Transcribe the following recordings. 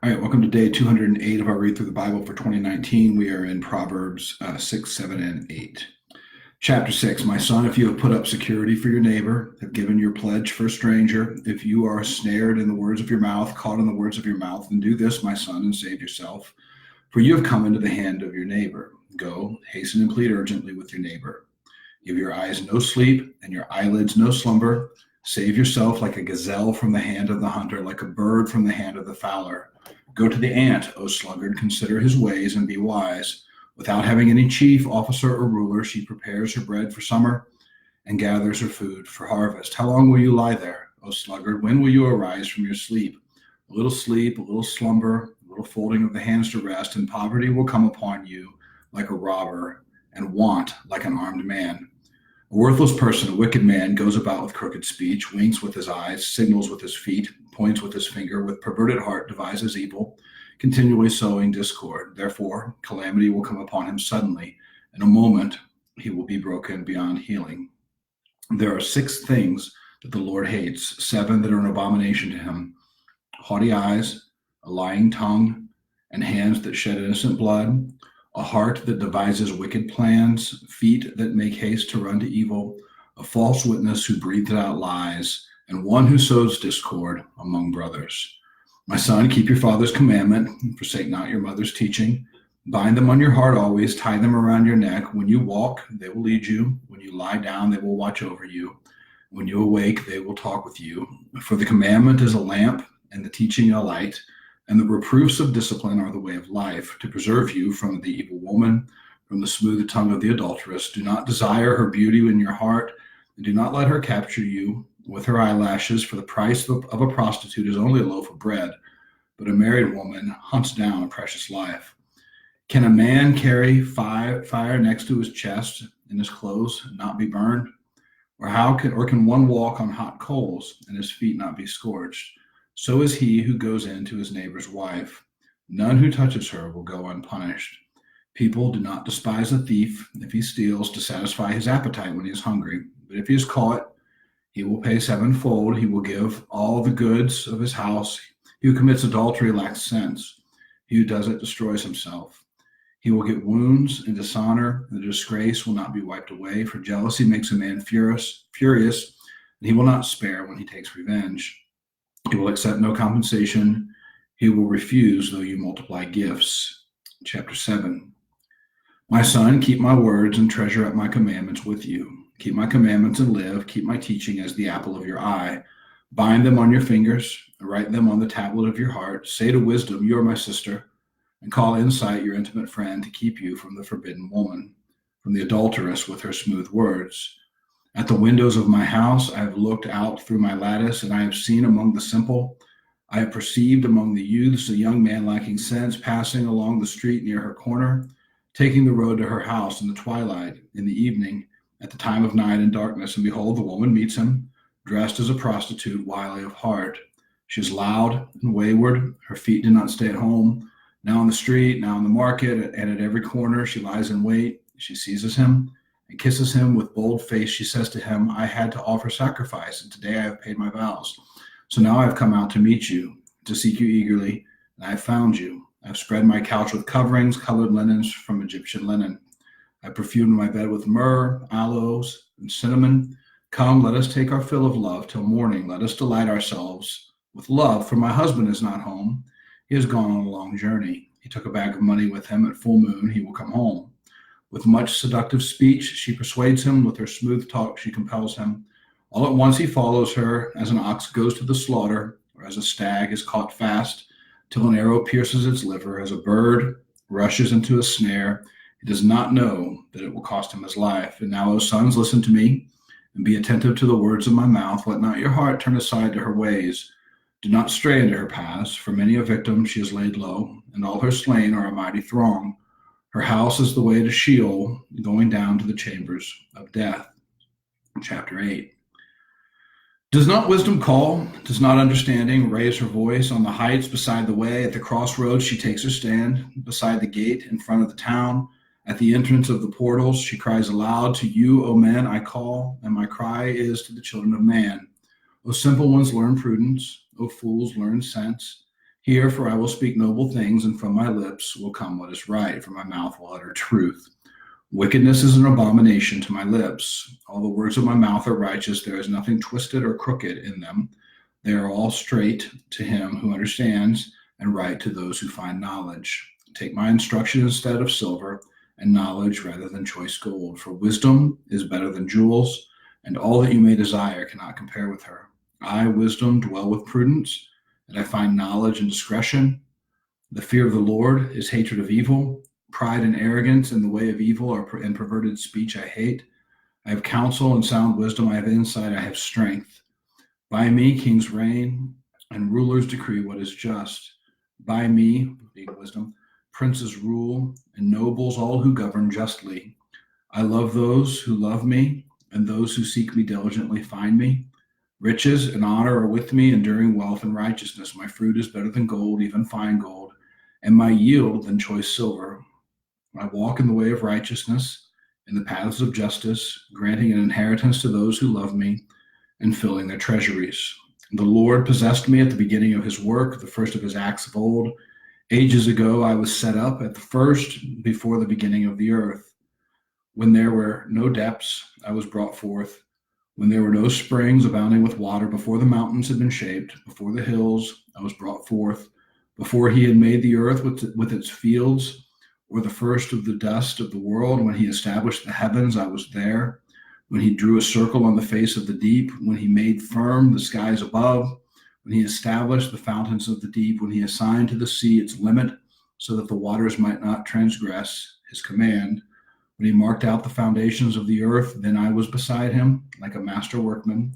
All right, welcome to day 208 of our read through the Bible for 2019. We are in Proverbs 6, 7, and 8. Chapter 6, my son, if you have put up security for your neighbor, have given your pledge for a stranger, if you are snared in the words of your mouth, caught in the words of your mouth, then do this, my son, and save yourself. For you have come into the hand of your neighbor. Go, hasten and plead urgently with your neighbor. Give your eyes no sleep and your eyelids no slumber. Save yourself like a gazelle from the hand of the hunter, like a bird from the hand of the fowler. Go to the ant, O sluggard, consider his ways and be wise. Without having any chief, officer, or ruler, she prepares her bread for summer and gathers her food for harvest. How long will you lie there, O sluggard? When will you arise from your sleep? A little sleep, a little slumber, a little folding of the hands to rest, and poverty will come upon you like a robber, and want like an armed man. A worthless person, a wicked man, goes about with crooked speech, winks with his eyes, signals with his feet, points with his finger, with perverted heart devises evil, continually sowing discord. Therefore, calamity will come upon him suddenly. In a moment, he will be broken beyond healing. There are 6 things that the Lord hates, 7 that are an abomination to him: haughty eyes, a lying tongue, and hands that shed innocent blood, a heart that devises wicked plans, feet that make haste to run to evil, a false witness who breathes out lies, and one who sows discord among brothers. My son, keep your father's commandment, and forsake not your mother's teaching. Bind them on your heart always, tie them around your neck. When you walk, they will lead you. When you lie down, they will watch over you. When you awake, they will talk with you. For the commandment is a lamp, and the teaching a light, and the reproofs of discipline are the way of life, to preserve you from the evil woman, from the smooth tongue of the adulteress. Do not desire her beauty in your heart, and do not let her capture you with her eyelashes, for the price of a prostitute is only a loaf of bread, but a married woman hunts down a precious life. Can a man carry fire next to his chest and his clothes and not be burned? Or can one walk on hot coals and his feet not be scorched? So is he who goes in to his neighbor's wife. None who touches her will go unpunished. People do not despise a thief if he steals to satisfy his appetite when he is hungry. But if he is caught, he will pay sevenfold. He will give all the goods of his house. He who commits adultery lacks sense. He who does it destroys himself. He will get wounds and dishonor, and the disgrace will not be wiped away. For jealousy makes a man furious, and he will not spare when he takes revenge. He will accept no compensation. He will refuse though you multiply gifts. Chapter 7. My son, keep my words and treasure up my commandments with you. Keep my commandments and live. Keep my teaching as the apple of your eye. Bind them on your fingers. Write them on the tablet of your heart. Say to wisdom, you are my sister, and call insight your intimate friend, to keep you from the forbidden woman, from the adulteress with her smooth words. At the windows of my house I have looked out through my lattice, and I have seen among the simple. I have perceived among the youths a young man lacking sense, passing along the street near her corner, taking the road to her house in the twilight, in the evening, at the time of night and darkness. And behold, the woman meets him, dressed as a prostitute, wily of heart. She is loud and wayward. Her feet do not stay at home. Now on the street, now in the market, and at every corner she lies in wait. She seizes him and kisses him with bold face. She says to him, I had to offer sacrifice, and today I have paid my vows. So now I have come out to meet you, to seek you eagerly, and I have found you. I have spread my couch with coverings, colored linens from Egyptian linen. I perfumed my bed with myrrh, aloes, and cinnamon. Come, let us take our fill of love till morning. Let us delight ourselves with love, for my husband is not home. He has gone on a long journey. He took a bag of money with him. At full moon he will come home. With much seductive speech she persuades him. With her smooth talk she compels him. All at once he follows her, as an ox goes to the slaughter, or as a stag is caught fast, till an arrow pierces its liver, as a bird rushes into a snare. He does not know that it will cost him his life. And now, O sons, listen to me, and be attentive to the words of my mouth. Let not your heart turn aside to her ways. Do not stray into her paths, for many a victim she has laid low, and all her slain are a mighty throng. Her house is the way to Sheol, going down to the chambers of death. Chapter 8. Does not wisdom call? Does not understanding raise her voice? On the heights beside the way, at the crossroads she takes her stand, beside the gate in front of the town. At the entrance of the portals she cries aloud, to you, O men, I call, and my cry is to the children of man. O simple ones, learn prudence. O fools, learn sense. Hear, for I will speak noble things, and from my lips will come what is right, for my mouth will utter truth. Wickedness is an abomination to my lips. All the words of my mouth are righteous. There is nothing twisted or crooked in them. They are all straight to him who understands, and right to those who find knowledge. Take my instruction instead of silver, and knowledge rather than choice gold. For wisdom is better than jewels, and all that you may desire cannot compare with her. I, wisdom, dwell with prudence, and I find knowledge and discretion. The fear of the Lord is hatred of evil. Pride and arrogance and the way of evil and perverted speech I hate. I have counsel and sound wisdom. I have insight. I have strength. By me kings reign and rulers decree what is just. By me, being wisdom, princes rule and nobles, all who govern justly. I love those who love me, and those who seek me diligently find me. Riches and honor are with me, enduring wealth and righteousness. My fruit is better than gold, even fine gold, and my yield than choice silver. I walk in the way of righteousness, in the paths of justice, granting an inheritance to those who love me and filling their treasuries. The Lord possessed me at the beginning of his work, the first of his acts of old. Ages ago I was set up at the first, before the beginning of the earth. When there were no depths, I was brought forth. When there were no springs abounding with water, before the mountains had been shaped, before the hills, I was brought forth. Before he had made the earth with its fields, or the first of the dust of the world, when he established the heavens, I was there. When he drew a circle on the face of the deep, when he made firm the skies above, when he established the fountains of the deep, when he assigned to the sea its limit, so that the waters might not transgress his command, when he marked out the foundations of the earth, then I was beside him like a master workman,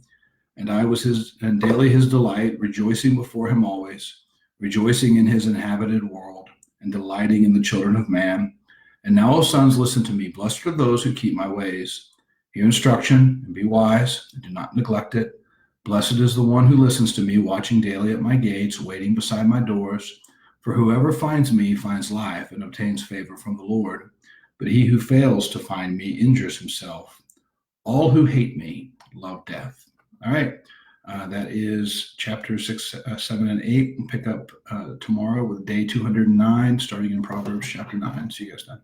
and I was and daily his delight, rejoicing before him always, rejoicing in his inhabited world, and delighting in the children of man. And now, O sons, listen to me. Blessed are those who keep my ways. Hear instruction and be wise, and do not neglect it. Blessed is the one who listens to me, watching daily at my gates, waiting beside my doors. For whoever finds me finds life and obtains favor from the Lord. But he who fails to find me injures himself. All who hate me love death. All right. That is chapter 6, 7, and 8. We'll pick up tomorrow with day 209, starting in Proverbs chapter 9. See you guys then.